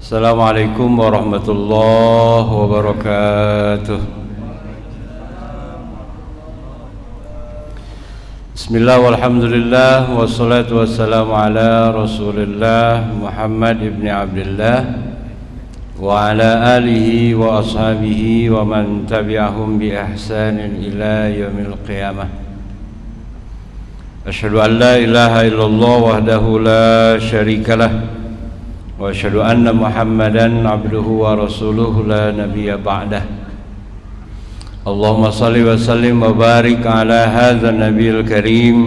Assalamualaikum warahmatullahi wabarakatuh. Bismillah walhamdulillah wassalatu wassalamu ala Rasulillah Muhammad ibn Abdullah wa ala alihi wa ashabihi wa man tabi'ahum bi ihsanin ila yaumil qiyamah. Asyhadu an la ilaha illallah wahdahu la syarikalah wa asyhadu anna Muhammadan abduhu wa rasuluhu la nabiyya ba'dah. Allahumma salli wa sallim wa barik ala hadzal nabiyil karim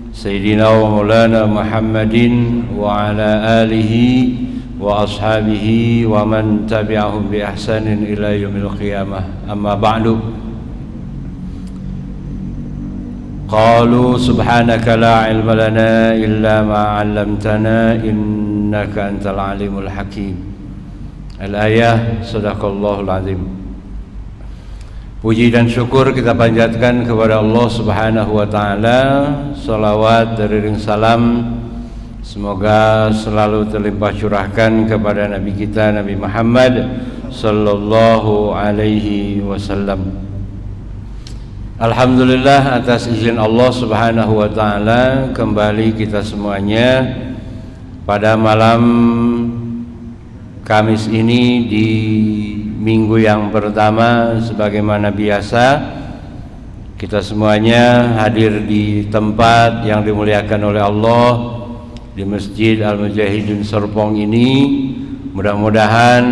sayyidina wa maulana Muhammadin wa ala alihi wa ashabihi wa man tabi'ahum bi ihsanin ila yaumil qiyamah. Amma ba'du. Qalu subhanaka la ilma lana illa ma 'allamtana innaka antal alimul hakim. Al-ayah, sadaqallahul azim. Puji dan syukur kita panjatkan kepada Allah Subhanahu wa taala. Salawat dari salam semoga selalu terlimpah curahkan kepada Nabi kita Nabi Muhammad sallallahu alaihi wasallam. Alhamdulillah atas izin Allah Subhanahu wa taala kembali kita semuanya pada malam Kamis ini di minggu yang pertama. Sebagaimana biasa kita semuanya hadir di tempat yang dimuliakan oleh Allah, di Masjid Al-Mujahidin Serpong ini. Mudah-mudahan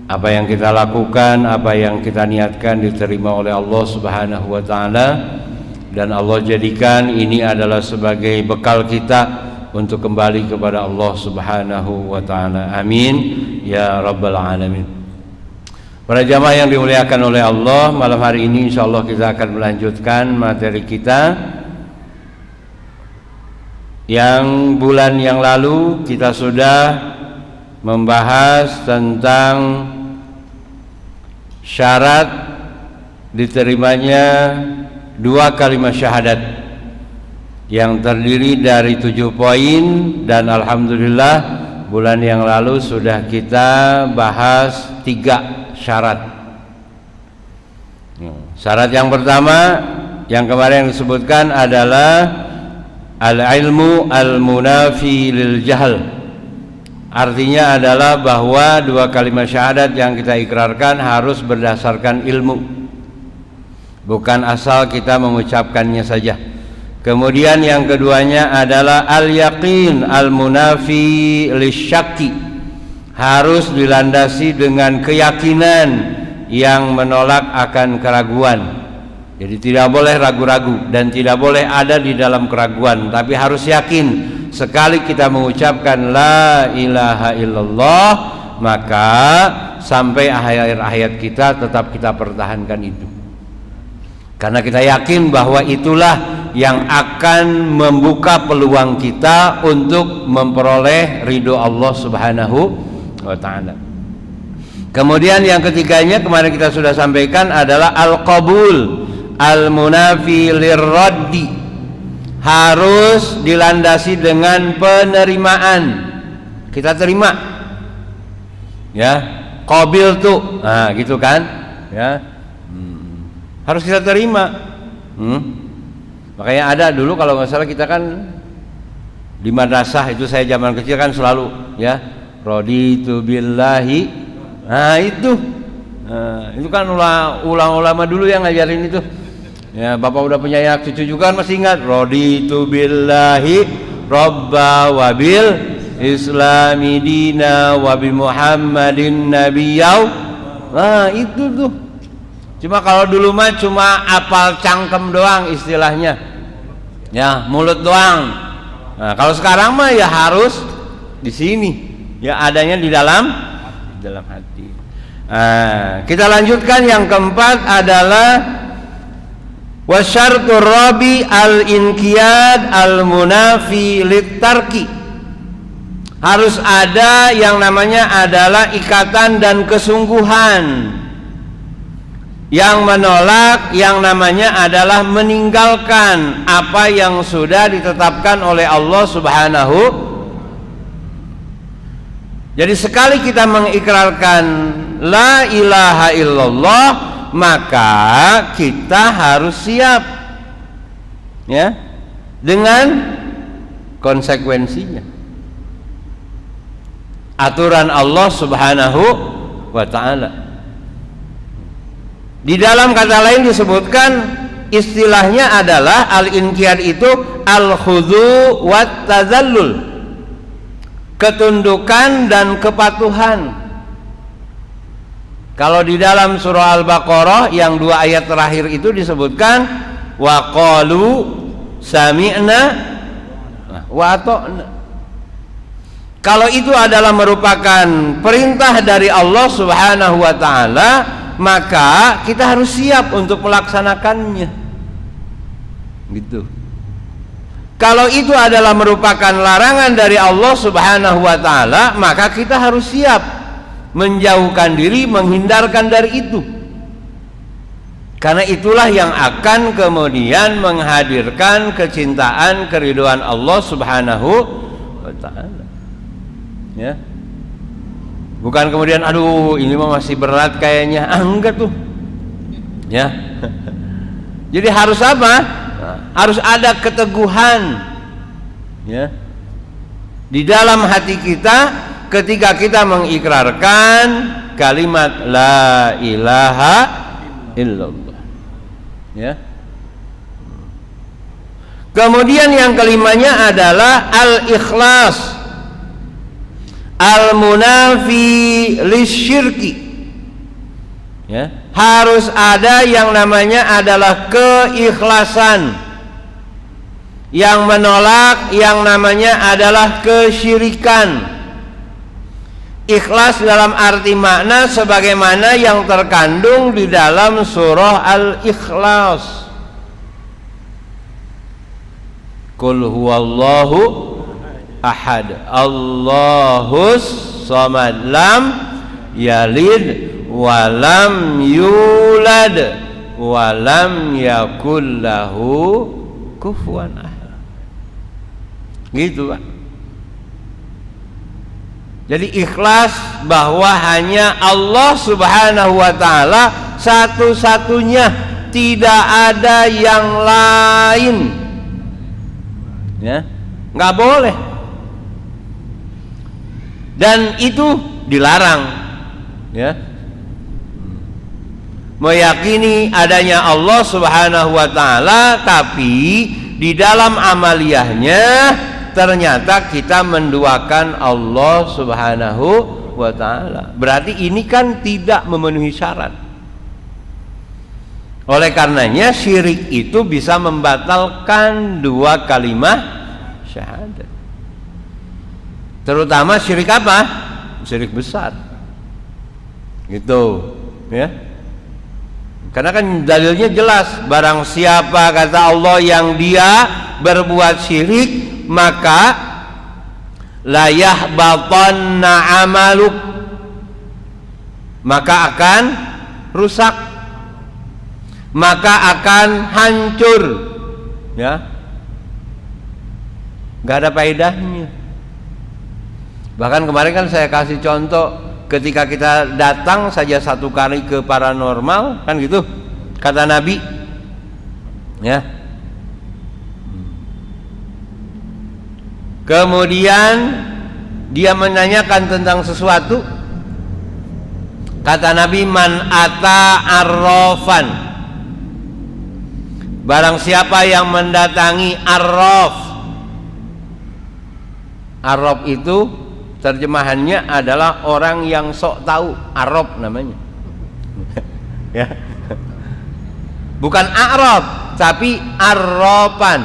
apa yang kita lakukan, apa yang kita niatkan diterima oleh Allah Subhanahu wa taala, dan Allah jadikan ini adalah sebagai bekal kita untuk kembali kepada Allah Subhanahu wa taala. Amin ya rabbal alamin. Para jamaah yang dimuliakan oleh Allah, malam hari ini insyaallah kita akan melanjutkan materi kita yang bulan yang lalu kita sudah membahas tentang syarat diterimanya dua kalimat syahadat yang terdiri dari 7 poin, dan alhamdulillah bulan yang lalu sudah kita bahas 3 syarat. Syarat yang pertama yang kemarin disebutkan adalah al-ilmu al-munafi lil jahl. Artinya adalah bahwa dua kalimat syahadat yang kita ikrarkan harus berdasarkan ilmu, bukan asal kita mengucapkannya saja. Kemudian yang keduanya adalah al-yaqin al-munafi lisyakki, harus dilandasi dengan keyakinan yang menolak akan keraguan. Jadi tidak boleh ragu-ragu dan tidak boleh ada di dalam keraguan, tapi harus yakin. Sekali kita mengucapkan la ilaha illallah, maka sampai akhir hayat kita tetap kita pertahankan itu, karena kita yakin bahwa itulah yang akan membuka peluang kita untuk memperoleh ridho Allah Subhanahu wa ta'ala. Kemudian yang ketiganya kemarin kita sudah sampaikan adalah al-qabul al-munafi lirraddi, harus dilandasi dengan penerimaan. Kita terima, ya, qabil tuh, nah gitu kan, ya, harus kita terima. Makanya ada dulu kalau nggak salah kita kan di madrasah itu, saya zaman kecil kan selalu, ya, raditu billahi, nah itu kan ulama dulu yang ngajarin itu. Ya, bapak udah punya anak cucu juga kan masih ingat, raditu billahi robba wa bil islami dina wa bi muhammadin nabiyau. Nah itu tuh, cuma kalau dulu mah cuma apal cangkem doang istilahnya, ya, mulut doang. Nah kalau sekarang mah ya harus di sini, ya, adanya di dalam hati. Nah, kita lanjutkan yang keempat adalah wasyartur rabi al-inqiyad al-munafi litarki, harus ada yang namanya adalah ikatan dan kesungguhan yang menolak yang namanya adalah meninggalkan apa yang sudah ditetapkan oleh Allah Subhanahu Jadi sekali kita mengikrarkan la ilaha illallah, maka kita harus siap ya dengan konsekuensinya. Aturan Allah Subhanahu wa ta'ala. Di dalam kata lain disebutkan istilahnya adalah al-inqiyad itu al-khudu wat tazallul, ketundukan dan kepatuhan. Kalau di dalam surah Al-Baqarah yang 2 ayat terakhir itu disebutkan wa qalu sami'na wa ata'na. Kalau itu adalah merupakan perintah dari Allah Subhanahu wa ta'ala, maka kita harus siap untuk melaksanakannya gitu. Kalau itu adalah merupakan larangan dari Allah Subhanahu wa ta'ala, maka kita harus siap menjauhkan diri, menghindarkan dari itu. Karena itulah yang akan kemudian menghadirkan kecintaan, keridhaan Allah Subhanahu wa ta'ala. Ya. Bukan kemudian aduh ini mah masih berat kayaknya. Enggak tuh. Ya. Jadi harus apa? Harus ada keteguhan. Ya. Di dalam hati kita ketika kita mengikrarkan kalimat la ilaha illallah. Ya. Kemudian yang kelimanya adalah al-ikhlas, al-munafi lisyirki. Ya, harus ada yang namanya adalah keikhlasan yang menolak yang namanya adalah kesyirikan. Ikhlas dalam arti makna sebagaimana yang terkandung di dalam surah Al-Ikhlas. Qul huwallahu ahad, Allahus samad, lam yalid walam yulad walam yakul lahu kufuwan ahad. Gitu Pak. Jadi ikhlas bahwa hanya Allah Subhanahu wa ta'ala satu-satunya, tidak ada yang lain. Ya, nggak boleh. Dan itu dilarang. Ya. Meyakini adanya Allah Subhanahu wa ta'ala, tapi di dalam amaliyahnya ternyata kita menduakan Allah Subhanahu wa ta'ala. Berarti ini kan tidak memenuhi syarat. Oleh karenanya syirik itu bisa membatalkan 2 kalimat syahadat. Terutama syirik apa? Syirik besar. Gitu, ya. Karena kan dalilnya jelas, barang siapa kata Allah yang dia berbuat syirik, maka la yahbatanna amaluk, maka akan rusak, maka akan hancur, ya, nggak ada faedahnya. Bahkan kemarin kan saya kasih contoh, ketika kita datang saja 1 kali ke paranormal, kan gitu kata Nabi, ya. Kemudian dia menanyakan tentang sesuatu, kata Nabi, man ata arrafan, barang siapa yang mendatangi arraf. Arraf itu terjemahannya adalah orang yang sok tahu, arraf namanya. Ya. Bukan a'raf, tapi arrafan,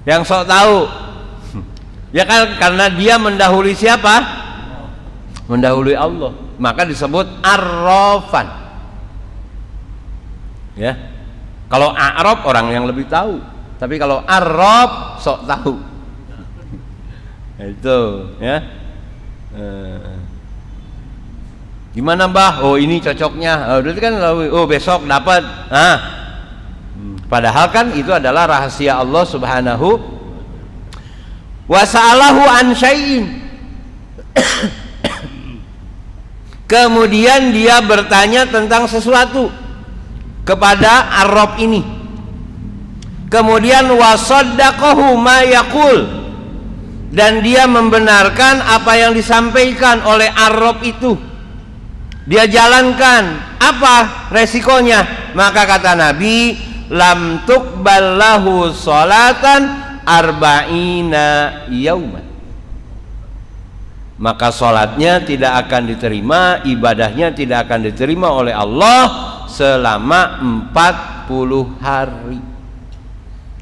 yang sok tahu. Ya kan, karena dia mendahului siapa? Mendahului Allah, maka disebut arrafan. Ya. Kalau a'raf orang yang lebih tahu, tapi kalau arraf sok tahu. Itu, ya. Gimana Mbah? Oh ini cocoknya. Oh, kan besok dapat. Nah, padahal kan itu adalah rahasia Allah Subhanahu wa sa'alahu an syai'in. Kemudian dia bertanya tentang sesuatu kepada Arab ini. Kemudian wasaddaqahu ma yaqul, dan dia membenarkan apa yang disampaikan oleh Arab itu. Dia jalankan. Apa resikonya? Maka kata Nabi, lam tuqbal lahu salatan arba'ina yauman. Maka sholatnya tidak akan diterima, ibadahnya tidak akan diterima oleh Allah selama 40 hari.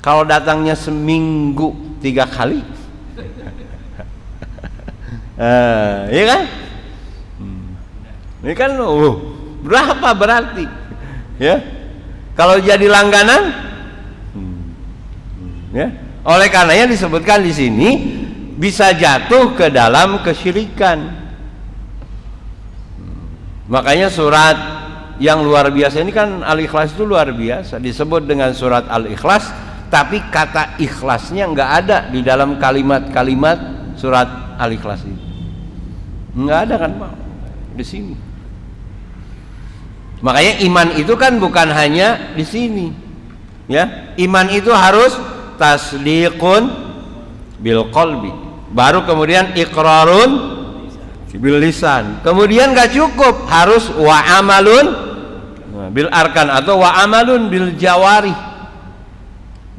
Kalau datangnya seminggu 3 kali, iya kan? Ini kan berapa berarti? Ya, kalau jadi langganan, ya. Oleh karenanya disebutkan di sini bisa jatuh ke dalam kesyirikan. Makanya surat yang luar biasa ini kan Al-Ikhlas itu luar biasa, disebut dengan surat Al-Ikhlas, tapi kata ikhlasnya nggak ada di dalam kalimat-kalimat surat Al-Ikhlas ini. Nggak ada kan Pak di sini. Makanya iman itu kan bukan hanya di sini, ya. Iman itu harus tasdiqun bil qalbi, baru kemudian iqrarun bil lisan. Kemudian gak cukup, harus wa amalun bil arkan atau wa amalun bil jawari,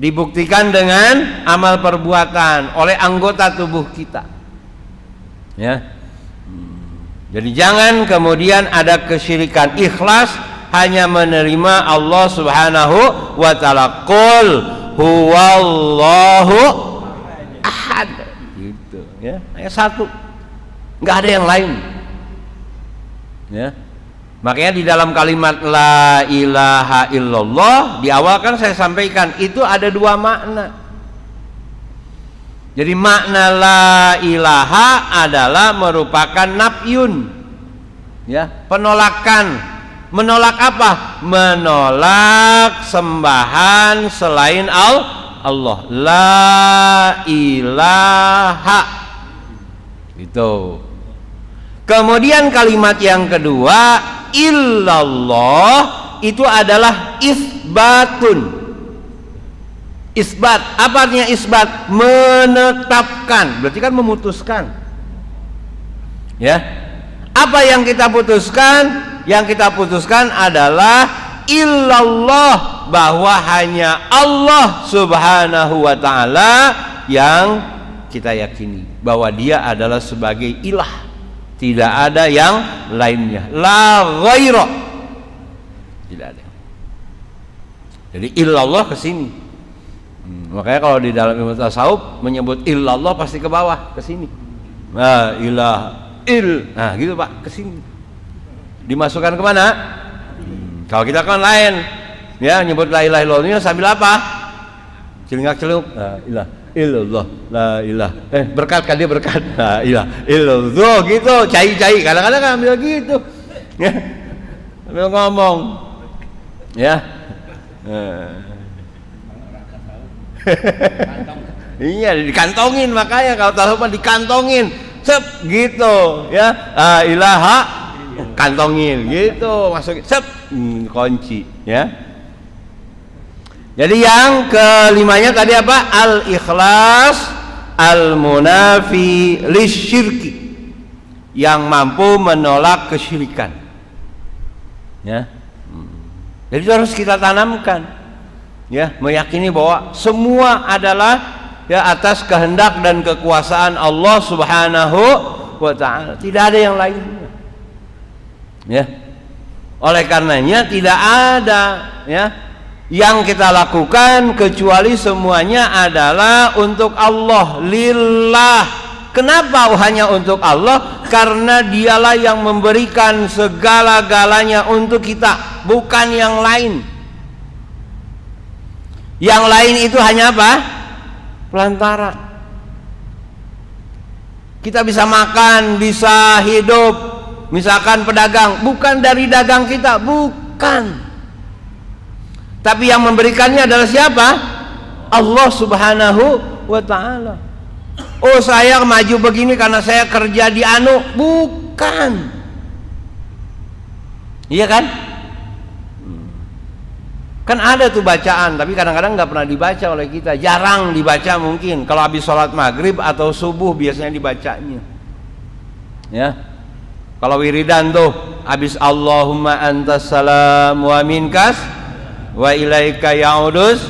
dibuktikan dengan amal perbuatan oleh anggota tubuh kita, ya. Jadi jangan kemudian ada kesyirikan. Ikhlas hanya menerima Allah Subhanahu wa ta'ala. Qul huwallahu ahad, gitu ya, hanya satu, nggak ada yang lain, ya. Makanya di dalam kalimat la ilaha illallah di awal kan saya sampaikan itu ada 2 makna. Jadi makna la ilaha adalah merupakan nafyun, ya, penolakan. Menolak apa? Menolak sembahan selain Allah. La ilaha, itu. Kemudian kalimat yang kedua, illallah, itu adalah isbatun. Isbat, apa artinya isbat? Menetapkan, berarti kan memutuskan, ya. Apa yang kita putuskan? Yang kita putuskan adalah illallah, bahwa hanya Allah Subhanahu wa ta'ala yang kita yakini bahwa dia adalah sebagai ilah, tidak ada yang lainnya. La ghaira, tidak ada. Jadi illallah ke sini. Makanya kalau di dalam ilmu tasawuf menyebut illallah pasti ke bawah, ke sini. Nah, nah gitu Pak, ke sini. Dimasukkan ke mana? Kalau kita kan lain, ya, nyebut la ilaha illallah sambil apa? Celingak-celuk, la ilaha illallah, la ilaha. Berkat kan dia berkat. La ilaha illallah gitu, cai-cai. Kadang-kadang kan ambil gitu. Ya. Ambil ngomong. Ya. Iya, dikantongin, makanya kalau tasawuf dikantongin. Sep gitu, ya. La ilaha, kantongin gitu, masukin, sep, kunci, ya. Jadi yang kelimanya tadi apa? Al-ikhlas al-munafi lisyirki, yang mampu menolak kesyirikan, ya. Jadi itu harus kita tanamkan, ya, meyakini bahwa semua adalah, ya, atas kehendak dan kekuasaan Allah Subhanahu wa ta'ala, tidak ada yang lainnya, ya. Oleh karenanya tidak ada, ya, yang kita lakukan kecuali semuanya adalah untuk Allah, lillah. Kenapa hanya untuk Allah? Karena dialah yang memberikan segala-galanya untuk kita, bukan yang lain. Yang lain itu hanya apa? Pelantara. Kita bisa makan, bisa hidup, misalkan pedagang, bukan dari dagang kita, bukan. Tapi yang memberikannya adalah siapa? Allah Subhanahu wa ta'ala. Oh, saya maju begini karena saya kerja di anu, bukan. Iya kan? Kan ada tuh bacaan, tapi kadang-kadang nggak pernah dibaca oleh kita, jarang dibaca mungkin. Kalau habis sholat maghrib atau subuh biasanya dibacanya. Ya, kalau wiridan tuh habis Allahumma antas salam wa minkas wa ilaika ya'udus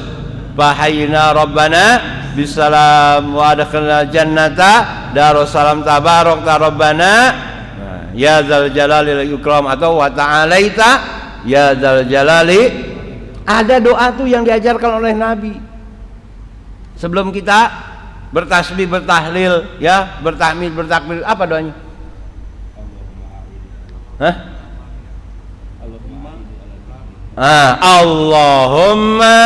fahayna rabbana bisalam wa adkhilna jannata darussalam tabarak rabbana ya dzal jalali wal ikram atau wa ta'alaita ya dzal jalali. Ada doa tuh yang diajarkan oleh Nabi sebelum kita bertasbih, bertahlil, ya, bertahmid, bertakbir. Apa doanya? Hah? Allahumma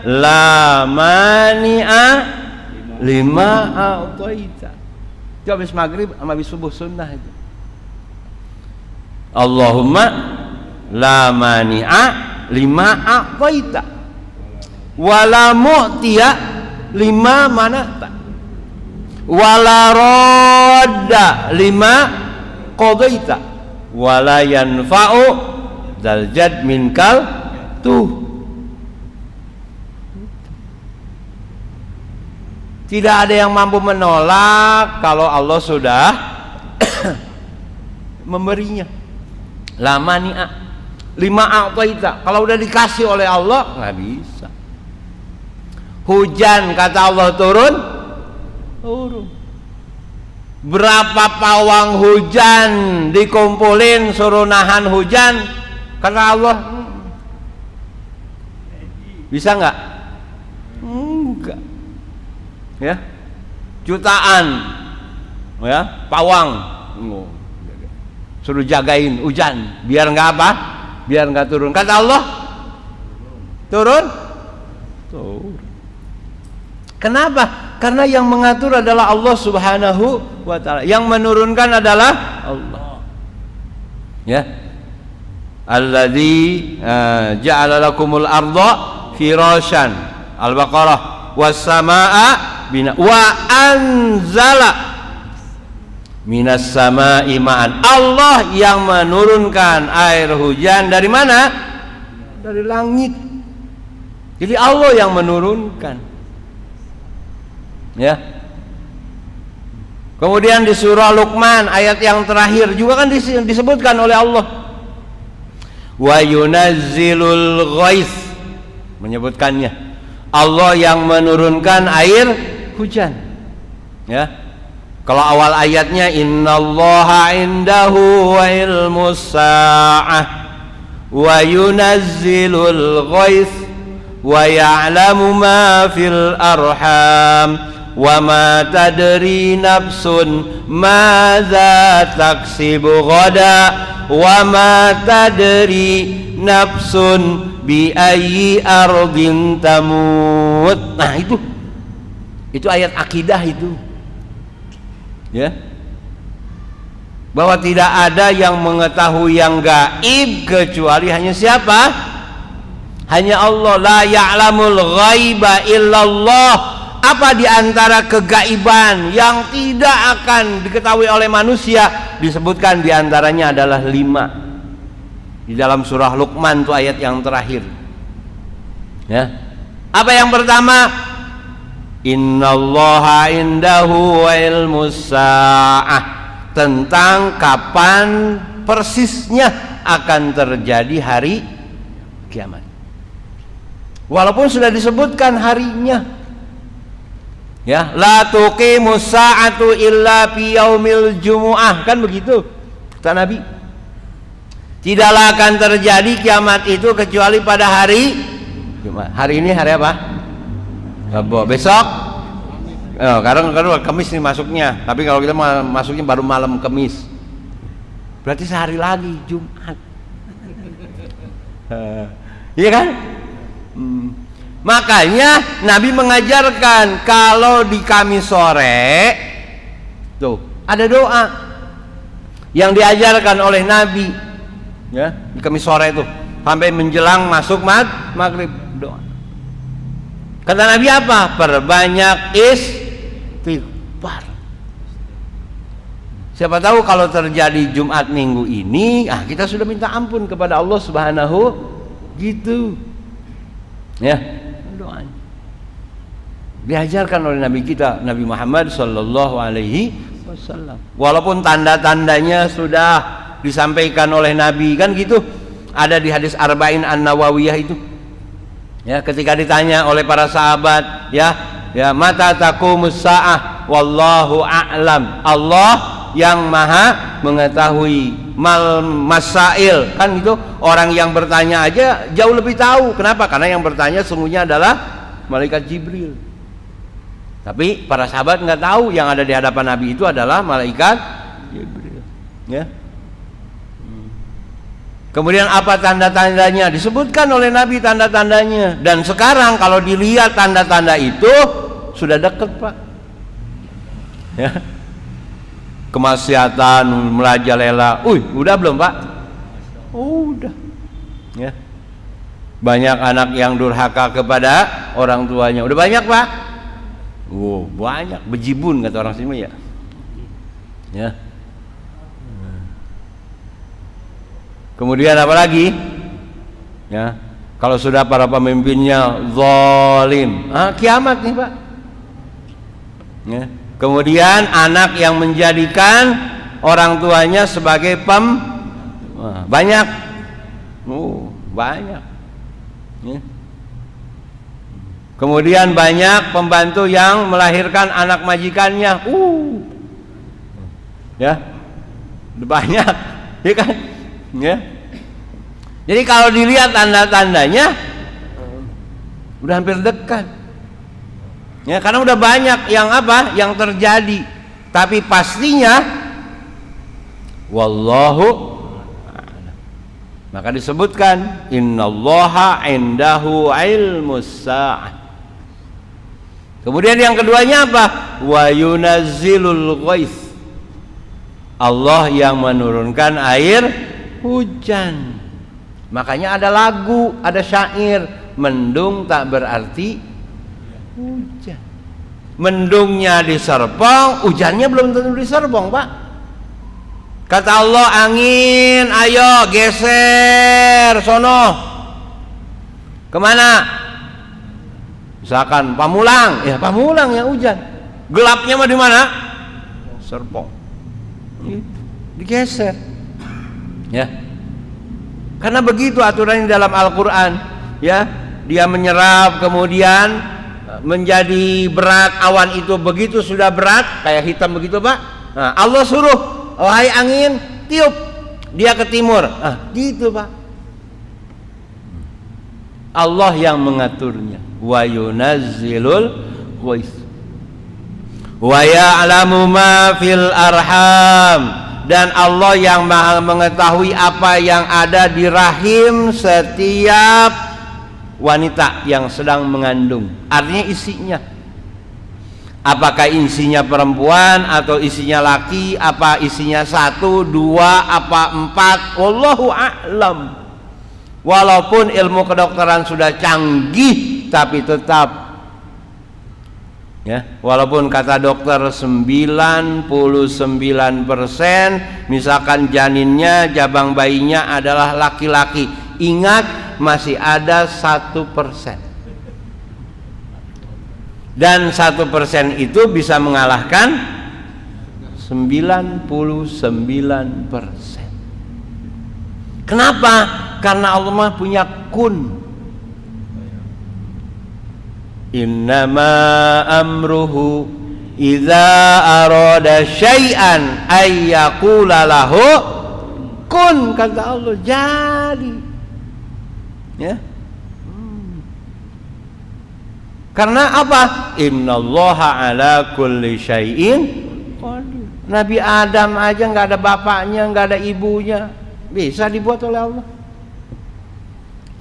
la mani'a lima a'taita. Itu habis maghrib sama habis subuh sunnah itu. Allahumma la mani'a lima a'taita wala mu'tiya lima manata wala radda lima qadaita wala yanfa'u dzal jad minkal tuh. Tidak ada yang mampu menolak kalau Allah sudah memberinya. La mani'a lima a'taita, kalau udah dikasih oleh Allah nggak bisa. Hujan kata Allah turun. Berapa pawang hujan dikumpulin suruh nahan hujan kata Allah. Bisa nggak? Enggak. Ya, jutaan, ya, pawang suruh jagain hujan biar nggak apa? Biar nggak turun. Kata Allah turun. Kenapa? Karena yang mengatur adalah Allah Subhanahu wa ta'ala, yang menurunkan adalah Allah. Ya, alladzi ja'ala lakumul arda firasyan, Al-Baqarah, was samaa bina wa anzala minas sama'i ma'an. Allah yang menurunkan air hujan dari mana? Dari langit. Jadi Allah yang menurunkan. Ya. Kemudian di surah Luqman ayat yang terakhir juga kan disebutkan oleh Allah. Wa yunazzilul ghais, menyebutkannya. Allah yang menurunkan air hujan. Ya. Kalau awal ayatnya innallaha indahu wa ilmus sa'ah wa yunazzilul ghais wa ya'lamu ma fil arham wa ma tadri nafsun madza taksibu ghada wa ma tadri nafsun bi ayyi ardin tamut. Nah, itu ayat akidah itu. Ya, bahwa tidak ada yang mengetahui yang gaib kecuali hanya siapa? Hanya Allah. La ya'lamul ghaiba illallah. Apa di antara kegaiban yang tidak akan diketahui oleh manusia? Disebutkan di antaranya adalah 5 di dalam surah Luqman itu ayat yang terakhir. Ya, apa yang pertama? Innallaha indahu ilmus sa'ah, tentang kapan persisnya akan terjadi hari kiamat. Walaupun sudah disebutkan harinya. Ya, la tuqimus sa'atu illa fi yaumil jumu'ah, kan begitu kata Nabi. Tidaklah akan terjadi kiamat itu kecuali pada hari Jumat. Hari ini hari apa? Rabu. Besok karena Kamis nih masuknya, tapi kalau kita masuknya baru malam Kamis, berarti sehari lagi Jumat. Iya kan? Makanya Nabi mengajarkan kalau di Kamis sore tuh ada doa yang diajarkan oleh Nabi, ya, di Kamis sore itu sampai menjelang masuk maghrib doa. Kata Nabi apa? Perbanyak istighfar. Siapa tahu kalau terjadi Jumat minggu ini, kita sudah minta ampun kepada Allah Subhanahu gitu. Ya, doanya. Diajarkan oleh Nabi kita, Nabi Muhammad sallallahu alaihi wasallam. Walaupun tanda-tandanya sudah disampaikan oleh Nabi kan gitu. Ada di hadis Arba'in An-Nawawiyah itu. Ya, ketika ditanya oleh para sahabat, ya, mata taqumus saah wallahu a'lam. Allah yang maha mengetahui masail kan gitu. Orang yang bertanya aja jauh lebih tahu. Kenapa? Karena yang bertanya sungguhnya adalah malaikat Jibril. Tapi para sahabat nggak tahu yang ada di hadapan Nabi itu adalah malaikat Jibril. Ya. Kemudian apa tanda-tandanya? Disebutkan oleh Nabi tanda-tandanya. Dan sekarang kalau dilihat tanda-tanda itu sudah dekat, Pak. Ya. Kemaksiatan merajalela. Udah belum, Pak? Udah. Ya. Banyak anak yang durhaka kepada orang tuanya. Udah banyak, Pak? Banyak. Bejibun kata orang sini ya. Ya. Kemudian apa lagi? Ya. Kalau sudah para pemimpinnya zalim, kiamat nih, Pak. Ya. Kemudian anak yang menjadikan orang tuanya sebagai banyak, banyak. Ya. Kemudian banyak pembantu yang melahirkan anak majikannya, ya, banyak, ya kan? Ya. Jadi kalau dilihat tanda-tandanya, udah hampir dekat. Ya, karena udah banyak yang terjadi. Tapi pastinya wallahu a'lam. Maka disebutkan innallaha indahu ilmus sa'ah. Kemudian yang keduanya apa? Wa yunazzilul ghais. Allah yang menurunkan air hujan. Makanya ada lagu, ada syair, mendung tak berarti hujan. Mendungnya di Serpong, hujannya belum tentu di Serpong, Pak. Kata Allah, angin, ayo geser sono. Kemana? Misalkan Pamulang, ya Pamulang yang hujan. Gelapnya mah di mana? Serpong. Digeser. Ya. Karena begitu aturan dalam Al-Qur'an, ya. Dia menyerap kemudian menjadi berat. Awan itu begitu sudah berat kayak hitam begitu, Pak. Nah, Allah suruh, wahai angin, tiup dia ke timur. Gitu, Pak. Allah yang mengaturnya. Wa yunazzilul ghais. Wa ya'lamu ma fil arham. Dan Allah yang Maha mengetahui apa yang ada di rahim setiap wanita yang sedang mengandung. Artinya isinya. Apakah isinya perempuan atau isinya laki, apa isinya 1, 2, apa 4, wallahu a'lam. Walaupun ilmu kedokteran sudah canggih, tapi tetap, ya, walaupun kata dokter 99% misalkan janinnya, jabang bayinya adalah laki-laki, ingat masih ada 1%. Dan 1% itu bisa mengalahkan 99%. Kenapa? Karena Allah mah punya kun. Innama amruhu idza arada syai'an ay yaqula lahu kun, kata Allah, jadi. Ya. Karena apa? Innallaha ala kulli syai'in qadir. Nabi Adam aja nggak ada bapaknya, nggak ada ibunya, bisa dibuat oleh Allah.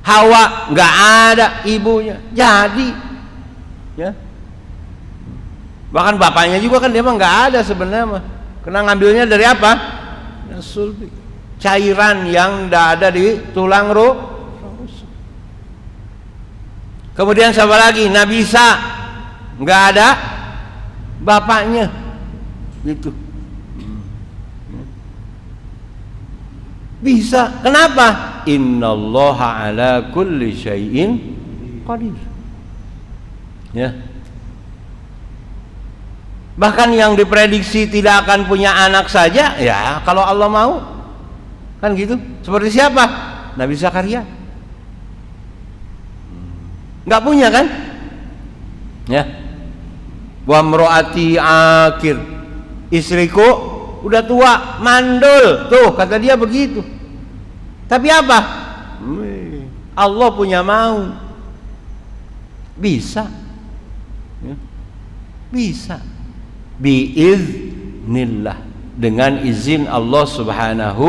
Hawa nggak ada ibunya, jadi. Ya. Bahkan bapaknya juga kan dia mah nggak ada sebenarnya mah. Kena ngambilnya dari apa? Sulbi. Cairan yang nggak ada di tulang rusuk. Kemudian siapa lagi? Nabi Isa nggak ada bapaknya, gitu. Bisa. Kenapa? Innallaha ala kulli syai'in qadir. Ya. Bahkan yang diprediksi tidak akan punya anak saja, ya kalau Allah mau, kan gitu. Seperti siapa? Nabi Zakaria. Nggak punya kan? Ya. Wa mro'ati akir, istriku udah tua, mandul, tuh kata dia begitu. Tapi apa? Allah punya mau. Bisa. Ya. Bisa. Biiznillah, dengan izin Allah Subhanahu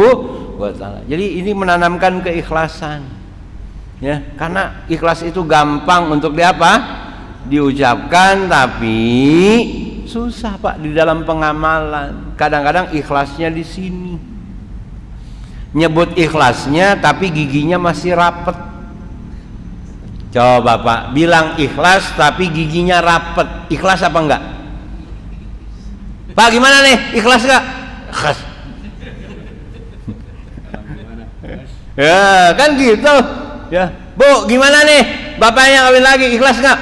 wa ta'ala. Jadi ini menanamkan keikhlasan, ya, karena ikhlas itu gampang untuk diucapkan, tapi susah Pak di dalam pengamalan. Kadang-kadang ikhlasnya di sini, nyebut ikhlasnya tapi giginya masih rapet. Coba Pak bilang ikhlas tapi giginya rapet, ikhlas apa enggak? Pak gimana nih, ikhlas gak? Ikhlas. Ya kan gitu ya. Bu gimana nih, bapaknya kawin lagi, ikhlas gak?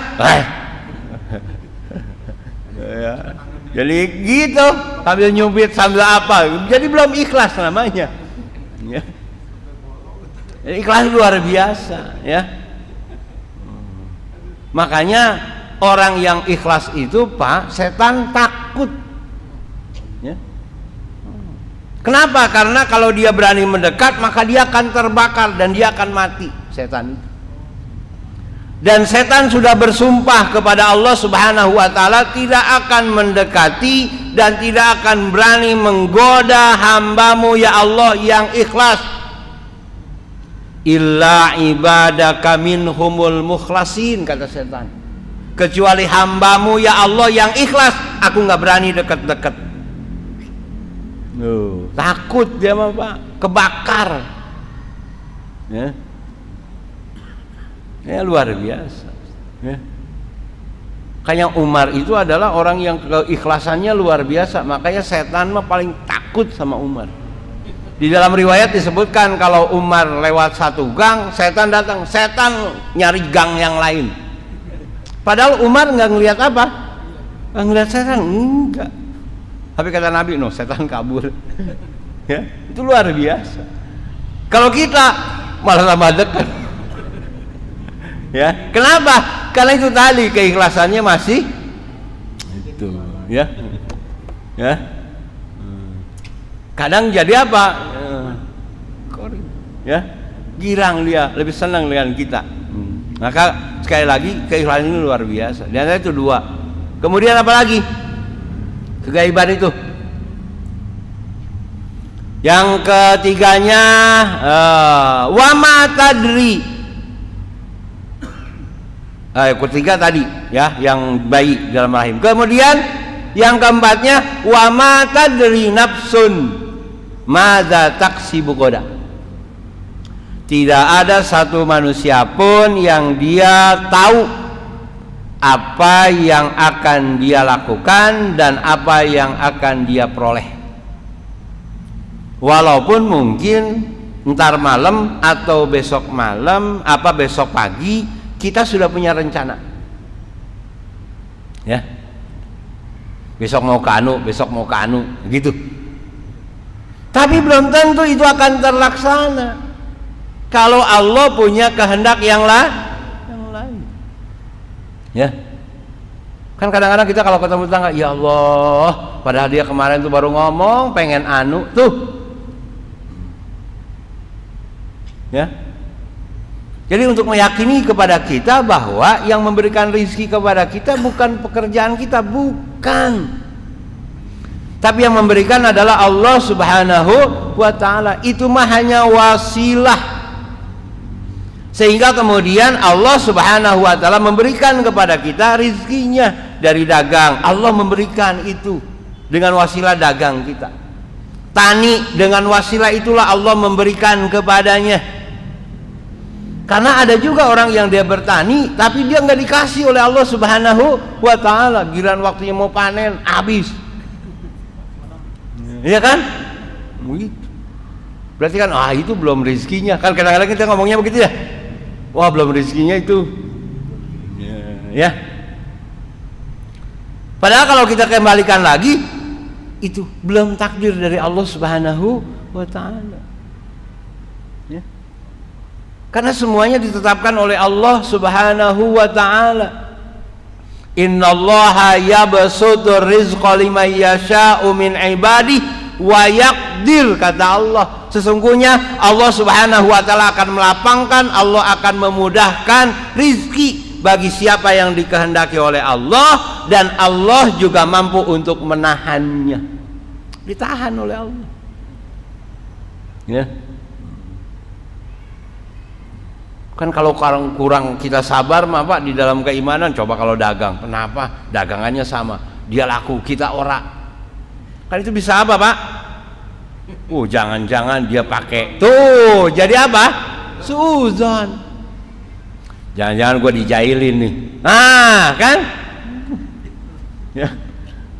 Ya. Jadi gitu, sambil nyubit sambil apa, jadi belum ikhlas namanya ya. Jadi ikhlas luar biasa ya. Makanya orang yang ikhlas itu Pak, setan takut. Kenapa? Karena kalau dia berani mendekat, maka dia akan terbakar dan dia akan mati, setan itu. Dan setan sudah bersumpah kepada Allah Subhanahu wa ta'ala tidak akan mendekati dan tidak akan berani menggoda hambamu ya Allah yang ikhlas, illa ibadaka minhumul mukhlasin, kata setan, kecuali hambamu ya Allah yang ikhlas, aku gak berani dekat-dekat. Takut dia mah Pak, kebakar ya. Ya luar biasa ya. Kayak Umar itu adalah orang yang keikhlasannya luar biasa, makanya setan mah paling takut sama Umar. Di dalam riwayat disebutkan kalau Umar lewat satu gang, setan datang, setan nyari gang yang lain. Padahal Umar nggak ngelihat apa, nggak ngelihat setan, enggak. Tapi kata Nabi, no, setan kabur. Ya, itu luar biasa. Kalau kita malah tambah dekat. Ya, kenapa? Karena itu tadi keikhlasannya masih itu, ya. Ya. Kadang jadi apa? Ya, girang dia, lebih senang dengan kita. Maka sekali lagi keikhlasan ini luar biasa. Dan itu dua. Kemudian apa lagi? Kegaiban itu. Yang ketiganya wa ma tadri. Ketiga tadi ya, yang bayi dalam rahim. Kemudian yang keempatnya wa ma tadri nafsun madza taksibu ghadan. Tidak ada satu manusia pun yang dia tahu apa yang akan dia lakukan dan apa yang akan dia peroleh. Walaupun mungkin ntar malam atau besok malam, apa besok pagi kita sudah punya rencana. Ya. Besok mau ke anu, besok mau ke anu, gitu. Tapi belum tentu itu akan terlaksana. Kalau Allah punya kehendak yang lain. Ya, kan kadang-kadang kita kalau ketemu tetangga, ya Allah, padahal dia kemarin tuh baru ngomong pengen anu tuh, ya. Jadi untuk meyakini kepada kita bahwa yang memberikan rezeki kepada kita bukan pekerjaan kita, bukan, tapi yang memberikan adalah Allah Subhanahu wa ta'ala. Itu mah hanya wasilah. Sehingga kemudian Allah Subhanahu wa ta'ala memberikan kepada kita rizkinya dari dagang. Allah memberikan itu dengan wasilah dagang kita. Tani, dengan wasilah itulah Allah memberikan kepadanya. Karena ada juga orang yang dia bertani tapi dia nggak dikasih oleh Allah Subhanahu wa ta'ala. Giliran waktunya mau panen habis. Iya kan? Begitu. Berarti kan itu belum rezekinya. Kan kadang-kadang kita ngomongnya begitu ya. Wah, belum rezekinya itu. Ya. Padahal kalau kita kembalikan lagi, itu belum takdir dari Allah Subhanahu wa taala. Ya. Karena semuanya ditetapkan oleh Allah Subhanahu wa taala. Innallaha yabsutur rizqa liman yasha'u min ibadihi wa yaqdir, kata Allah. Sesungguhnya Allah Subhanahu wa taala akan melapangkan, Allah akan memudahkan rizki bagi siapa yang dikehendaki oleh Allah, dan Allah juga mampu untuk menahannya. Ditahan oleh Allah. Ya. Kan kalau kurang kita sabar mah Pak di dalam keimanan, coba kalau dagang. Kenapa? Dagangannya sama. Dia laku, kita ora. Kan itu bisa apa, Pak? Jangan-jangan dia pakai. Tuh, jadi apa? Suuzon. Jangan-jangan gue dijailin nih. Nah, kan? Ya.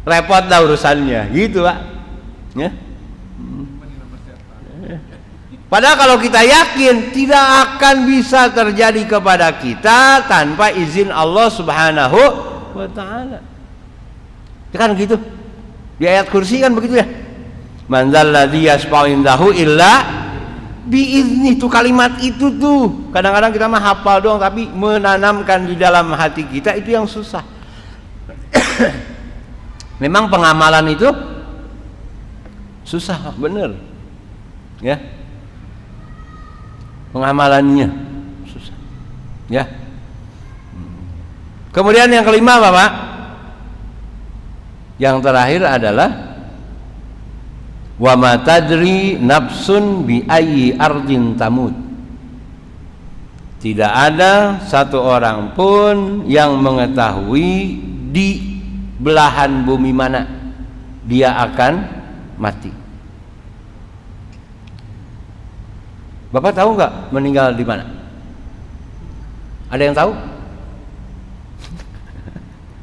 Repot dah urusannya, gitu, Pak. Ya. Padahal kalau kita yakin tidak akan bisa terjadi kepada kita tanpa izin Allah Subhanahu wa taala. Kan gitu. Di ayat kursi kan begitu ya. Man dzalladzi yashfa'u indahu illa biizni. Itu kalimat itu tuh. Kadang-kadang kita mah hafal doang, tapi menanamkan di dalam hati kita itu yang susah. Memang pengamalan itu susah, bener. Ya. Pengamalannya susah. Ya. Kemudian yang kelima, Bapak. Yang terakhir adalah wa ma tadri nafsun bi ayyi ardin tamut. Tidak ada satu orang pun yang mengetahui di belahan bumi mana dia akan mati. Bapak tahu nggak meninggal di mana? Ada yang tahu?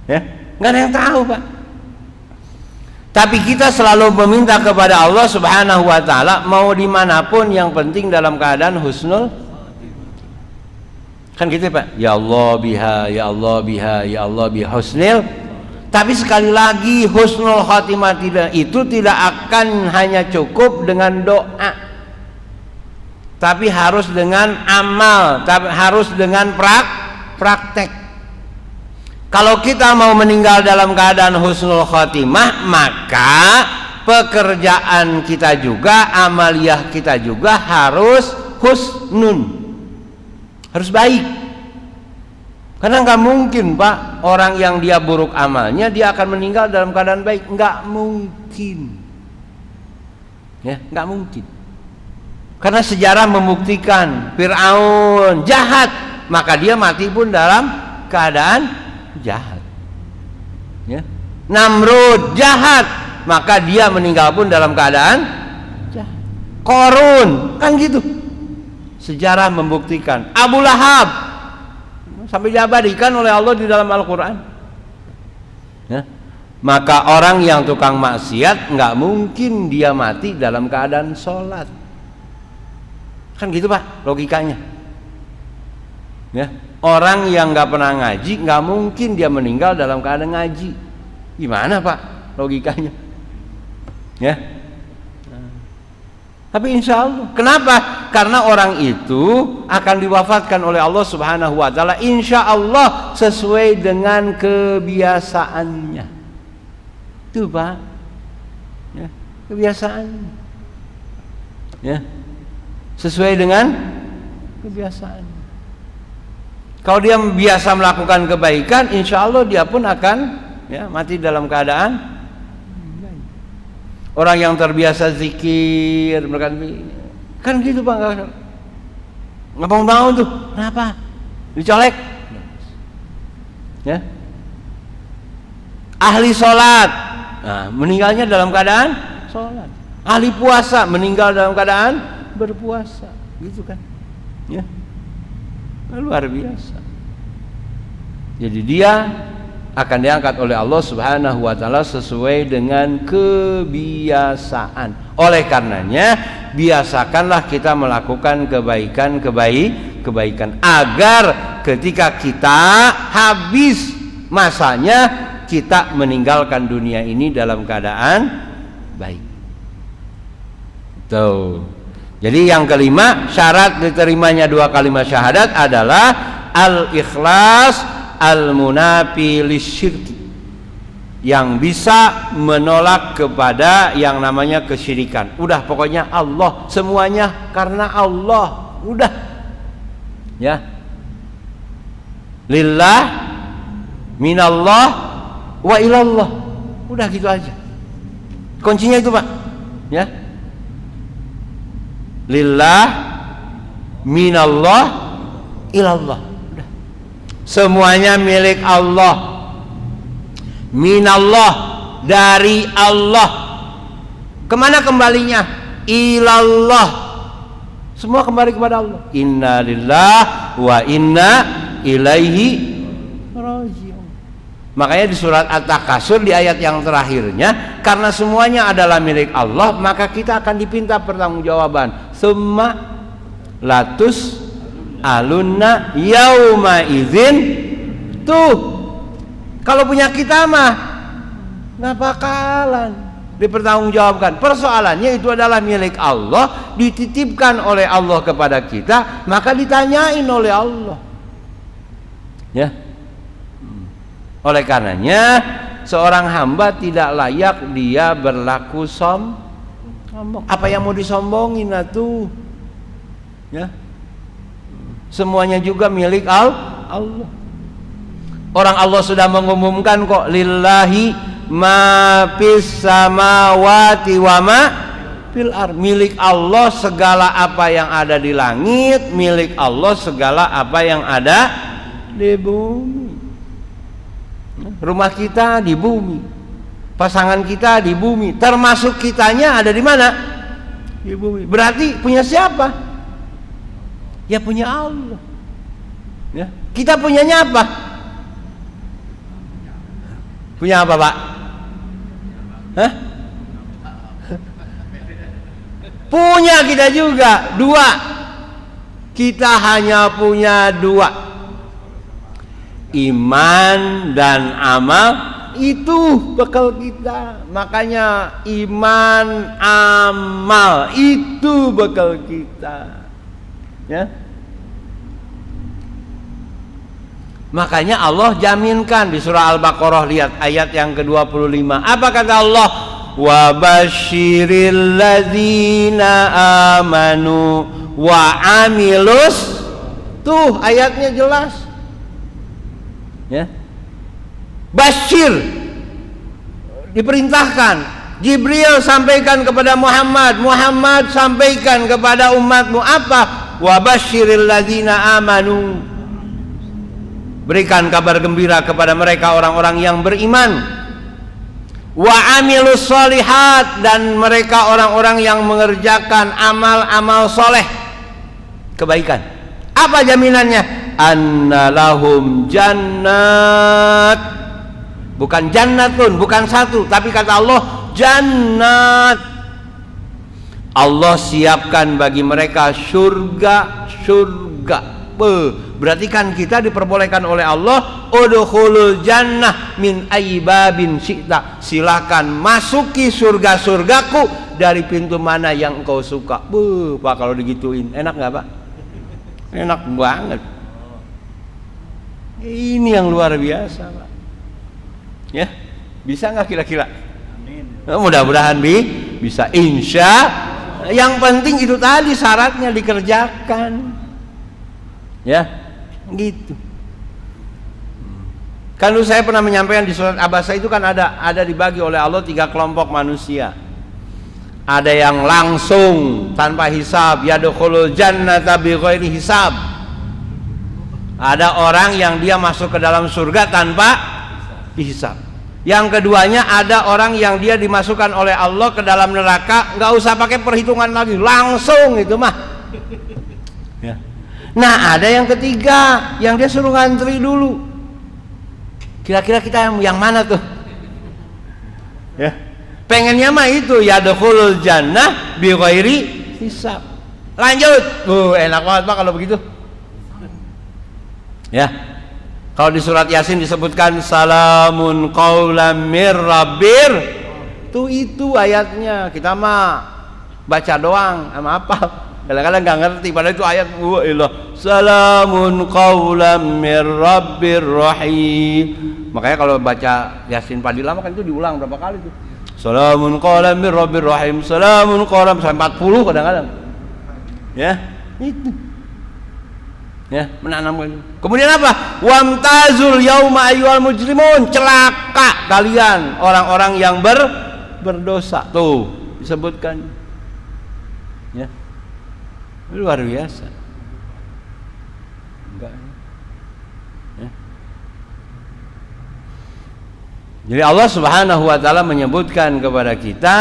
Ya, nggak ada yang tahu, Pak. Tapi kita selalu meminta kepada Allah Subhanahu wa taala, mau dimanapun, yang penting dalam keadaan husnul. Kan gitu, Pak. Ya Allah biha, ya Allah biha, ya Allah biha husnul. Tapi sekali lagi, husnul khatimah itu tidak akan hanya cukup dengan doa, tapi harus dengan amal, tapi harus dengan praktek. Kalau kita mau meninggal dalam keadaan husnul khotimah, maka pekerjaan kita juga, amaliyah kita juga harus husnun, harus baik. Karena nggak mungkin, Pak, orang yang dia buruk amalnya dia akan meninggal dalam keadaan baik. Nggak mungkin, ya, nggak mungkin. Karena sejarah membuktikan Fir'aun jahat, maka dia mati pun dalam keadaan jahat. Ya. Namrud jahat, maka dia meninggal pun dalam keadaan jahat. Qarun kan gitu. Sejarah membuktikan. Abu Lahab sampai diabadikan oleh Allah di dalam Al-Quran. Ya. Maka orang yang tukang maksiat nggak mungkin dia mati dalam keadaan sholat. Kan gitu, Pak, logikanya. Ya, orang yang nggak pernah ngaji nggak mungkin dia meninggal dalam keadaan ngaji. Gimana, Pak, logikanya? Ya. Tapi insya Allah, kenapa? Karena orang itu akan diwafatkan oleh Allah Subhanahu wa taala insya Allah sesuai dengan kebiasaannya. Itu, Pak. Ya, kebiasaannya. Ya. Sesuai dengan kebiasaan. Kalau dia biasa melakukan kebaikan, insya Allah dia pun akan mati dalam keadaan baik. Orang yang terbiasa zikir, kan gitu, Pak, nggak mau tuh. Kenapa? Dicolek. Ya. Ahli sholat, nah, meninggalnya dalam keadaan sholat. Ahli puasa meninggal dalam keadaan berpuasa, gitu kan? Ya, luar biasa. Jadi dia akan diangkat oleh Allah Subhanahu wa taala sesuai dengan kebiasaan. Oleh karenanya, biasakanlah kita melakukan kebaikan agar ketika kita habis masanya, kita meninggalkan dunia ini dalam keadaan baik. Tuh. Jadi yang kelima, syarat diterimanya dua kalimat syahadat adalah al-ikhlas al-munafi lisyirki, yang bisa menolak kepada yang namanya kesyirikan. Udah, pokoknya Allah, semuanya karena Allah. Udah. Ya. Lillah, minallah, wa ilallah. Udah gitu aja. Kuncinya itu, Pak. Ya. Lillah, minallah, ilallah. Udah. Semuanya milik Allah. Minallah, dari Allah. Kemana kembalinya? Ilallah. Semua kembali kepada Allah. Inna lillah wa inna ilaihi raji'un. Makanya di surat At-Takasur di ayat yang terakhirnya, karena semuanya adalah milik Allah, maka kita akan dipinta pertanggungjawaban. Summa latus alunna yauma idzin. Tuh, kalau punya kita mah nggak bakalan dipertanggungjawabkan. Persoalannya itu adalah milik Allah, dititipkan oleh Allah kepada kita, maka ditanyain oleh Allah. Ya. Oleh karenanya, seorang hamba tidak layak dia berlaku sombong. Apa yang mau disombongin atuh? Ya. Semuanya juga milik Allah. Orang Allah sudah mengumumkan kok, lillahi ma fis samawati wa ma fil ardh. Milik Allah segala apa yang ada di langit, milik Allah segala apa yang ada di bumi. Rumah kita di bumi, pasangan kita di bumi, termasuk kitanya ada di mana? Di bumi. Berarti punya siapa? Ya punya Allah. Ya. Kita punyanya apa? Punya apa, Pak? Hah? Punya kita juga, dua. Kita hanya punya dua, iman dan amal. Itu bekal kita. Makanya iman, amal itu bekal kita. Ya. Makanya Allah jaminkan di surah Al-Baqarah, lihat ayat yang ke-25. Apa kata Allah? Wa basyiril ladzina amanu wa amilus. Tuh ayatnya jelas. Ya. Basyir, diperintahkan Jibril sampaikan kepada Muhammad, Muhammad sampaikan kepada umatmu apa? Wa basyiril ladzina amanu, berikan kabar gembira kepada mereka orang-orang yang beriman. Wa amilus solihat, dan mereka orang-orang yang mengerjakan amal-amal soleh, kebaikan. Apa jaminannya? Annalahum jannat. Bukan jannatun, bukan satu, tapi kata Allah jannat. Allah siapkan bagi mereka surga. Berarti kan kita diperbolehkan oleh Allah, udkhulul jannah min ayyibabin syi'ta. Silakan masuki surga-surgaku dari pintu mana yang engkau suka. Pak, kalau digituin enak nggak, Pak? Enak banget. Ini yang luar biasa, Pak. Ya, bisa nggak kira-kira? Mudah-mudahan bisa, insya. Yang penting itu tadi syaratnya dikerjakan. Ya, gitu. Kan saya pernah menyampaikan di surat Abasa itu kan ada dibagi oleh Allah 3 kelompok manusia. Ada yang langsung tanpa hisab, yadkhulul jannata bighairi hisab. Ada orang yang dia masuk ke dalam surga tanpa dihisab. Yang keduanya ada orang yang dia dimasukkan oleh Allah ke dalam neraka, nggak usah pakai perhitungan lagi, langsung itu mah. Ya. Nah, ada yang ketiga yang dia suruh ngantri dulu. Kira-kira kita yang mana tuh? Ya. Pengennya mah itu yadkhulul jannah bi ghairi hisab. Lanjut. Enak banget Pak kalau begitu. Ya. Kalau di surat Yasin disebutkan salamun qaulam mir rabbir. Itu ayatnya. Kita mah baca doang sama apa? Kadang-kadang nggak ngerti padahal itu ayat salamun qaulam mir rabbir rahim. Makanya kalau baca Yasin Padilla kan itu diulang berapa kali tuh. Salamun qaulam mir rabbir rahim. Salamun qaulam sampai 40 kadang-kadang. Ya, itu. Ya, menanamkan. Kemudian apa? Wamtazul yauma ayyuhal mujrimun. Celaka kalian orang-orang yang berdosa. Tuh, disebutkan. Ya. Luar biasa. Enggak. Ya. Jadi Allah Subhanahu wa taala menyebutkan kepada kita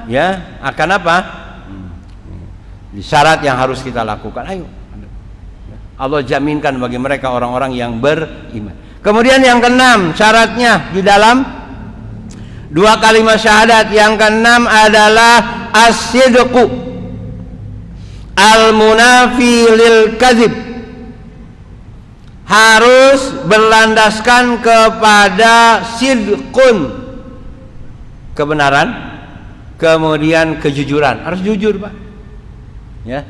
ya akan apa? Syarat yang harus kita lakukan. Ayo. Allah jaminkan bagi mereka orang-orang yang beriman. Kemudian yang keenam syaratnya di dalam dua kalimat syahadat, yang keenam adalah as-sidqu al-munafi lil kadzib. Harus berlandaskan kepada sidqun, kebenaran, kemudian kejujuran. Harus jujur, Pak. Ya.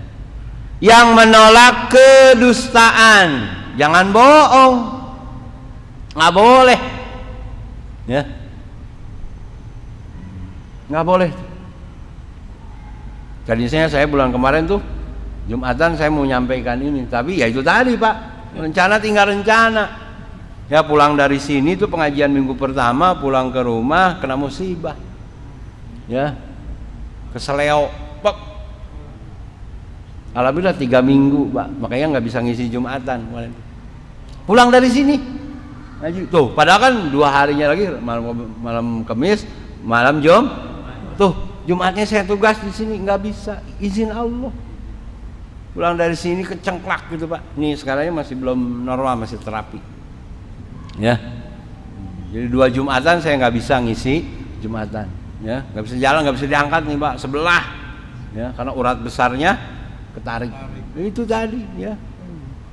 Yang menolak kedustaan, jangan bohong, nggak boleh, ya, nggak boleh. Tadinya saya bulan kemarin tuh Jumatan saya mau nyampaikan ini, tapi ya itu tadi Pak, rencana tinggal rencana. Ya pulang dari sini tuh pengajian minggu pertama, pulang ke rumah kena musibah, ya, keseleo, Pak. Alhamdulillah 3 minggu Pak, makanya nggak bisa ngisi Jumatan. Pulang dari sini, tuh, padahal kan 2 harinya lagi, malam Kamis, malam Jum, tuh Jumatnya saya tugas di sini, nggak bisa, izin Allah. Pulang dari sini kecengklak gitu Pak. Nih sekarang masih belum normal, masih terapi. Ya, jadi 2 Jumatan saya nggak bisa ngisi Jumatan, ya, nggak bisa jalan, nggak bisa diangkat nih Pak, sebelah, ya, karena urat besarnya ketarik. Itu tadi ya.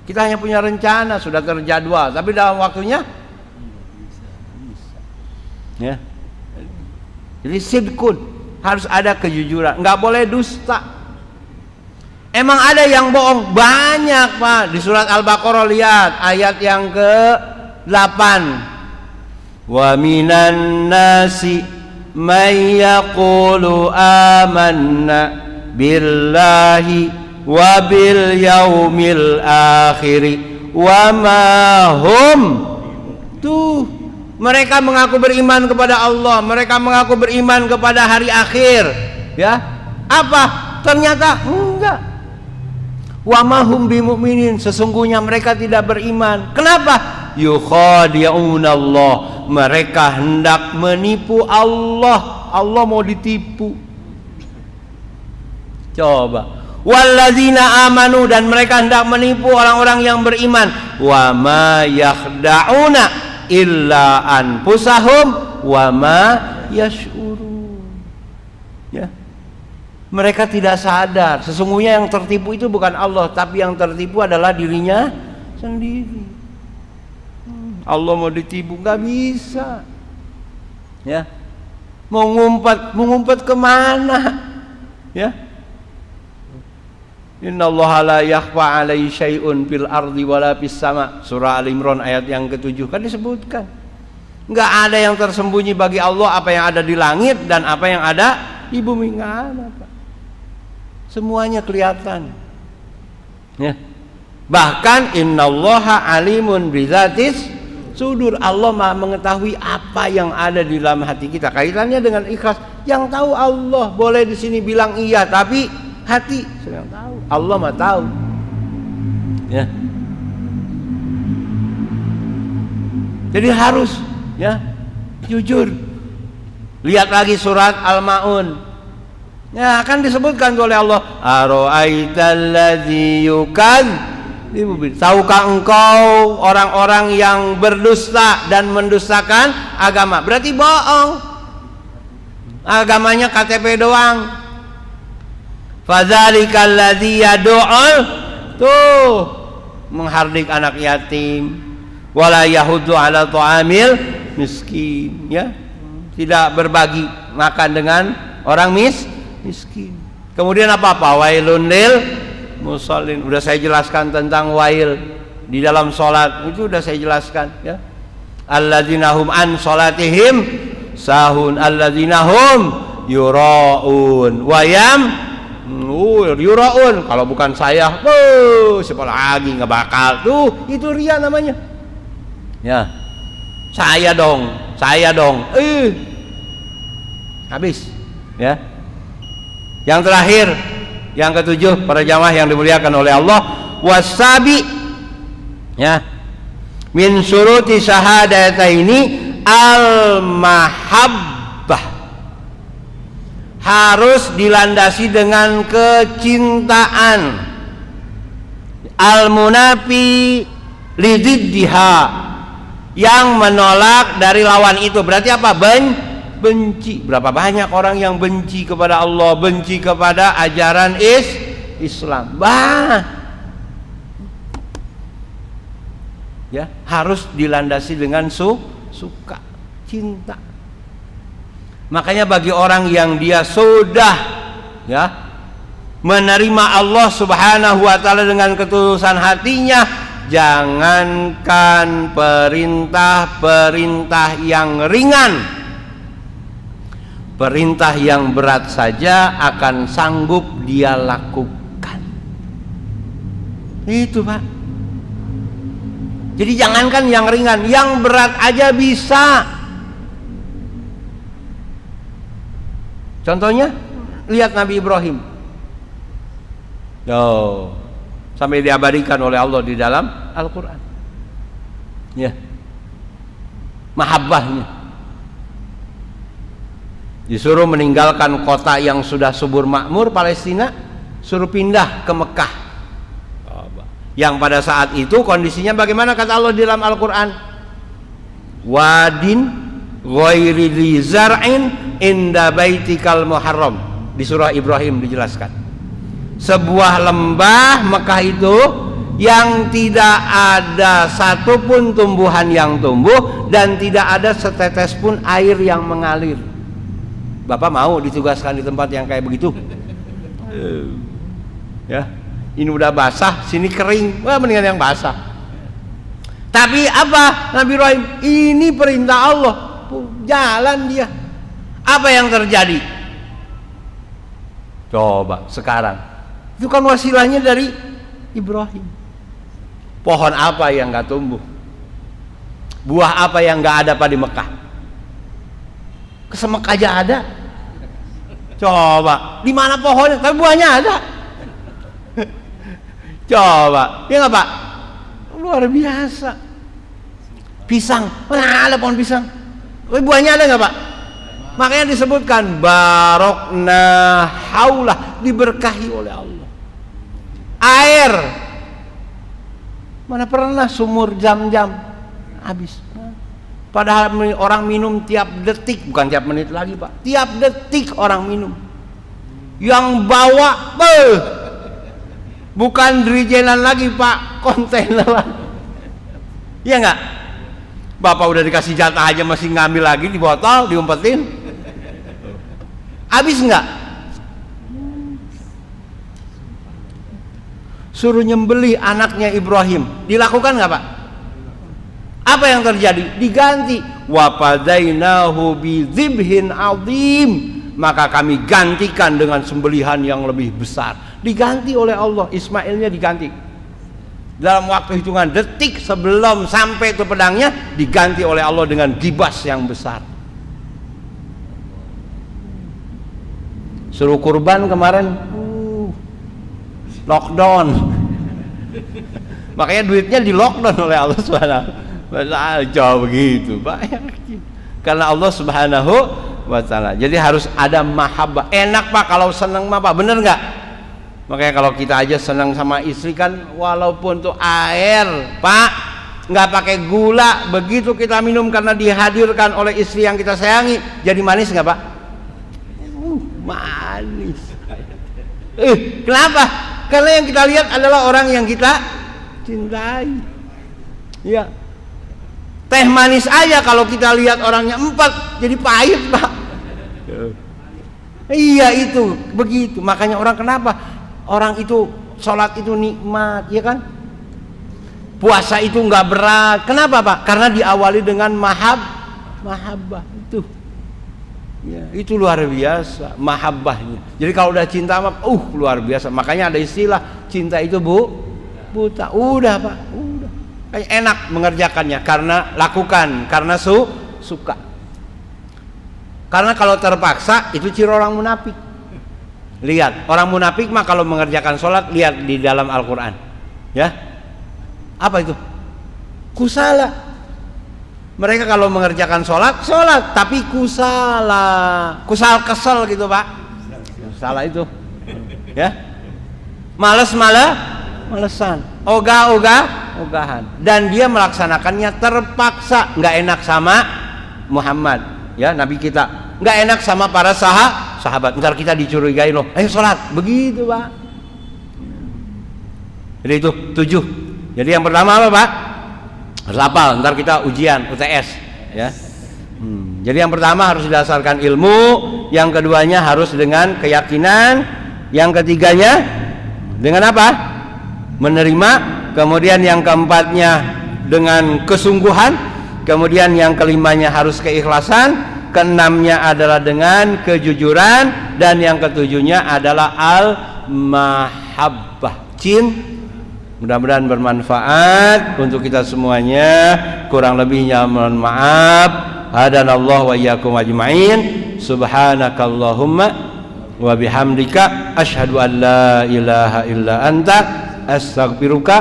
Kita hanya punya rencana, sudah terjadwal, tapi dalam waktunya bisa. Ya. Jadi sidqun, harus ada kejujuran, nggak boleh dusta. Emang ada yang bohong? Banyak Pak. Di surat Al-Baqarah lihat ayat yang ke-8. Wa minan nasi may yaqulu amanna billahi wa bil yaumil akhir wa ma hum, tuh mereka mengaku beriman kepada Allah, mereka mengaku beriman kepada hari akhir, ya, apa ternyata enggak. Wa ma hum bimu'minin, sesungguhnya mereka tidak beriman. Kenapa? Yukhadi'unallah, mereka hendak menipu Allah. Allah mau ditipu. Coba, walladzina amanu, dan mereka hendak menipu orang-orang yang beriman. Wa ma yakhda'una illa anfusahum wa ma yash'urun. Ya. Mereka tidak sadar sesungguhnya yang tertipu itu bukan Allah, tapi yang tertipu adalah dirinya sendiri. Allah mau ditipu nggak bisa. Ya. Mau ngumpat kemana? Ya. Innallaha la yakhfa 'alaihi syai'un fil ardi wala fis sama. Surah Al-Imran ayat yang ke-7 kan disebutkan. Enggak ada yang tersembunyi bagi Allah, apa yang ada di langit dan apa yang ada di bumi, enggak ada, Pak. Semuanya kelihatan. Ya. Bahkan innallaha alimun bizatis sudur. Allah Maha mengetahui apa yang ada di dalam hati kita. Kaitannya dengan ikhlas. Yang tahu Allah, boleh di sini bilang iya, tapi hati sedang tahu. Allah mah tahu. Ya. Jadi harus, ya, jujur. Lihat lagi surat Al-Maun. Ya, akan disebutkan oleh Allah, ara'aital ladzi Tahukah engkau orang-orang yang berdusta dan mendustakan agama? Berarti bohong. Agamanya KTP doang. Fadzalikal ladzi yad'ul, tuh menghardik anak yatim, wala yahuddu ala ta'amil miskin, ya, tidak berbagi makan dengan orang miskin. Kemudian apa? Wailun lil musallin. Udah saya jelaskan tentang wail di dalam salat, itu udah saya jelaskan, ya. Alladzina hum an salatihim sahun, alladzina hum yuraun wayam yuraun. Kalau bukan saya, siapa lagi, nggak bakal. Tuh, itu riya namanya. Ya, saya dong. Habis, ya. Yang terakhir, yang ketujuh, para jamaah yang dimuliakan oleh Allah, wasabi, ya, min syuruti syahadataini al-mahabbah, harus dilandasi dengan kecintaan, al-munafi lididdiha, yang menolak dari lawan itu. Berarti apa? Benci. Berapa banyak orang yang benci kepada Allah, benci kepada ajaran Islam. Ya, harus dilandasi dengan suka, cinta. Makanya bagi orang yang dia sudah, ya, menerima Allah Subhanahu wa taala dengan ketulusan hatinya, jangankan perintah-perintah yang ringan, perintah yang berat saja akan sanggup dia lakukan. Itu, Pak. Jadi jangankan yang ringan, yang berat aja bisa. Contohnya, lihat Nabi Ibrahim. Sampai diabadikan oleh Allah di dalam Al-Quran. Ya, mahabbahnya. Disuruh meninggalkan kota yang sudah subur makmur, Palestina, suruh pindah ke Mekah. Yang pada saat itu kondisinya bagaimana kata Allah di dalam Al-Quran? Wadin ghairi dzi zar'in inda baitikal muharram. Di surah Ibrahim dijelaskan. Sebuah lembah Mekah itu yang tidak ada satupun tumbuhan yang tumbuh dan tidak ada setetes pun air yang mengalir. Bapak mau ditugaskan di tempat yang kayak begitu? Ya, ini udah basah, sini kering. Wah, mendingan yang basah. Tapi apa? Nabi Ibrahim, ini perintah Allah, jalan dia. Apa yang terjadi? Coba sekarang, itu kan wasilahnya dari Ibrahim. Pohon apa yang nggak tumbuh? Buah apa yang nggak ada pada Mekah? Kesemek aja ada. Coba, di mana pohonnya? Tapi buahnya ada. Coba, ya nggak Pak? Luar biasa. Pisang, mana ada pohon pisang? Buahnya ada nggak Pak? Makanya disebutkan barokna haulah, diberkahi oleh Allah. Air, mana pernah sumur jam-jam habis. Padahal orang minum tiap detik, bukan tiap menit lagi Pak, tiap detik orang minum. Yang bawa bukan dirijenan lagi Pak, kontainer. Iya nggak? Bapak udah dikasih jatah aja masih ngambil lagi di botol, diumpetin. Habis nggak? Suruh nyembelih anaknya Ibrahim, dilakukan nggak Pak? Apa yang terjadi? Diganti. Wa fadainahu bidzibhin adzim, maka kami gantikan dengan sembelihan yang lebih besar. Diganti oleh Allah, Ismailnya diganti. Dalam waktu hitungan detik sebelum sampai itu pedangnya, diganti oleh Allah dengan gibas yang besar. Suruh kurban kemarin, lockdown. Makanya duitnya di lockdown oleh Allah Subhanahu. Jauh begitu, bayangin. Karena Allah Subhanahu wa taala. Jadi harus ada mahabbah. Enak Pak kalau seneng Pak, bener nggak? Makanya kalau kita aja senang sama istri kan, walaupun tuh air, Pak, nggak pakai gula, begitu kita minum karena dihadirkan oleh istri yang kita sayangi, jadi manis nggak, Pak? Manis. Kenapa? Karena yang kita lihat adalah orang yang kita cintai. Ya. Teh manis aja kalau kita lihat orangnya empat, jadi pahit, Pak. Iya, itu begitu. Makanya orang kenapa? Orang itu sholat itu nikmat, ya kan? Puasa itu nggak berat. Kenapa, Pak? Karena diawali dengan mahabbah itu. Ya, itu luar biasa mahabbahnya. Jadi kalau udah cinta luar biasa. Makanya ada istilah cinta itu buta. Udah, Pak, udah. Kayak enak mengerjakannya karena lakukan, karena suka. Karena kalau terpaksa itu ciri orang munafik. Lihat, orang munafik mah kalau mengerjakan sholat, lihat di dalam Al-Quran, ya, apa itu? Kusala. Mereka kalau mengerjakan sholat, tapi kusala, kesel gitu, Pak. Salah itu, ya. Malesan, ogahan. Dan dia melaksanakannya terpaksa, nggak enak sama Muhammad, ya, Nabi kita. Nggak enak sama para sahabat. Ntar kita dicurigai loh, ayo sholat, begitu, Pak. Jadi itu 7. Jadi yang pertama apa, Pak? Harus hafal. Ntar kita ujian UTS, ya. Jadi yang pertama harus didasarkan ilmu, yang keduanya harus dengan keyakinan, yang ketiganya dengan apa? Menerima. Kemudian yang keempatnya dengan kesungguhan. Kemudian yang kelimanya harus keikhlasan. Keenamnya adalah dengan kejujuran, dan yang ketujuhnya adalah al-mahabbah, Mudah-mudahan bermanfaat untuk kita semuanya. Kurang lebihnya mohon maaf. Hadanallahu wa iyyakum ajma'in. Subhanakallahumma wa bihamdika asyhadu an la ilaha illa anta astaghfiruka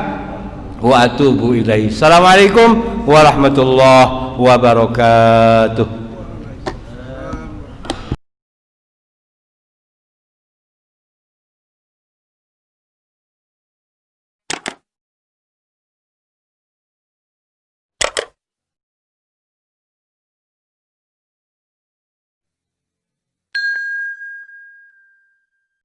wa atubu ilaik. Assalamualaikum warahmatullahi wabarakatuh.